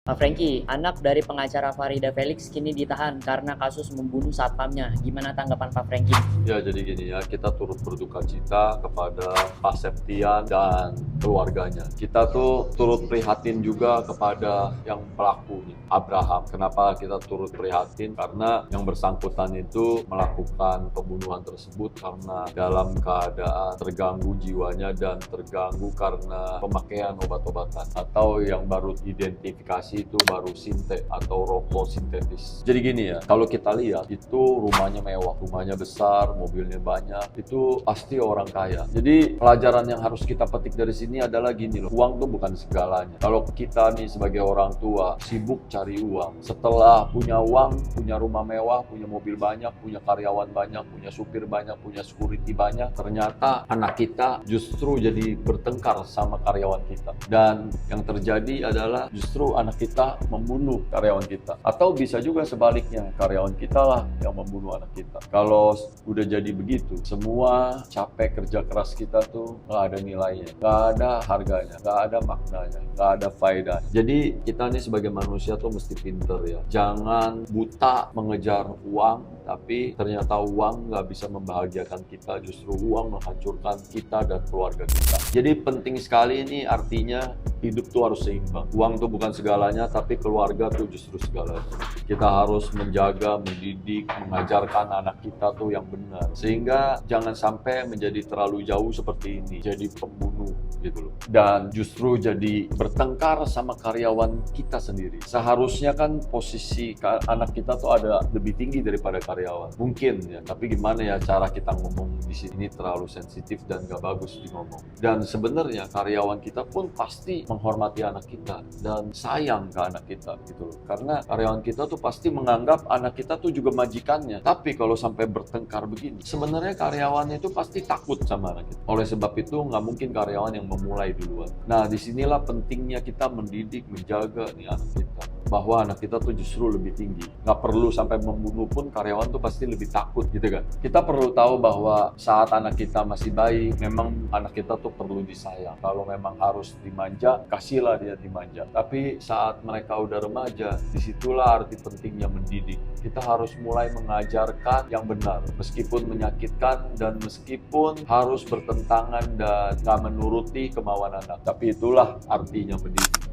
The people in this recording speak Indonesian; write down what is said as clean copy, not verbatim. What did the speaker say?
Pak Franky, anak dari pengacara Farida Felix kini ditahan karena kasus membunuh satpamnya. Gimana tanggapan Pak Franky? Ya, jadi gini ya, kita turut berduka cita kepada Pak Septian dan keluarganya. Kita tuh turut prihatin juga kepada yang pelakunya, Abraham. Kenapa kita turut prihatin? Karena yang bersangkutan itu melakukan pembunuhan tersebut karena dalam keadaan terganggu jiwanya dan terganggu karena pemakaian obat-obatan. Atau yang baru identifikasi itu baru sinte atau rokok sintetis. Jadi gini ya, kalau kita lihat itu rumahnya mewah, rumahnya besar, mobilnya banyak, itu pasti orang kaya. Jadi pelajaran yang harus kita petik dari sini adalah gini loh, uang tuh bukan segalanya. Kalau kita nih sebagai orang tua sibuk cari uang, setelah punya uang, punya rumah mewah, punya mobil banyak, punya karyawan banyak, punya supir banyak, punya security banyak, ternyata anak kita justru jadi bertengkar sama karyawan kita. Dan yang terjadi adalah justru anak kita membunuh karyawan kita. Atau bisa juga sebaliknya, karyawan kita lah yang membunuh anak kita. Kalau udah jadi begitu, semua capek kerja keras kita tuh nggak ada nilainya, nggak ada harganya, nggak ada maknanya, nggak ada faedah. Jadi kita nih sebagai manusia tuh mesti pinter ya. Jangan buta mengejar uang, tapi ternyata uang nggak bisa membahagiakan kita, justru uang menghancurkan kita dan keluarga kita. Jadi penting sekali ini, artinya hidup tuh harus seimbang. Uang tuh bukan segalanya, tapi keluarga tuh justru segalanya. Kita harus menjaga, mendidik, mengajarkan anak kita tuh yang benar. Sehingga jangan sampai menjadi terlalu jauh seperti ini, jadi pembunuh gitu loh. Dan justru jadi bertengkar sama karyawan kita sendiri. Seharusnya kan posisi anak kita tuh ada lebih tinggi daripada karyawan. Mungkin ya, tapi gimana ya cara kita ngomong di sini terlalu sensitif dan gak bagus di ngomong. Dan sebenarnya karyawan kita pun pasti menghormati anak kita dan sayang ke anak kita gitu loh. Karena karyawan kita tuh pasti menganggap anak kita tuh juga majikannya. Tapi kalau sampai bertengkar begini, sebenarnya karyawannya itu pasti takut sama anak kita. Oleh sebab itu nggak mungkin karyawan yang memulai duluan. Nah, disinilah pentingnya kita mendidik, menjaga nih anak kita, bahwa anak kita tuh justru lebih tinggi. Nggak perlu sampai membunuh pun karyawan tuh pasti lebih takut gitu kan. Kita perlu tahu bahwa saat anak kita masih bayi, memang anak kita tuh perlu disayang. Kalau memang harus dimanja, kasihlah dia dimanja. Tapi saat mereka udah remaja, disitulah arti pentingnya mendidik. Kita harus mulai mengajarkan yang benar, meskipun menyakitkan dan meskipun harus bertentangan dan nggak menuruti kemauan anak. Tapi itulah artinya mendidik.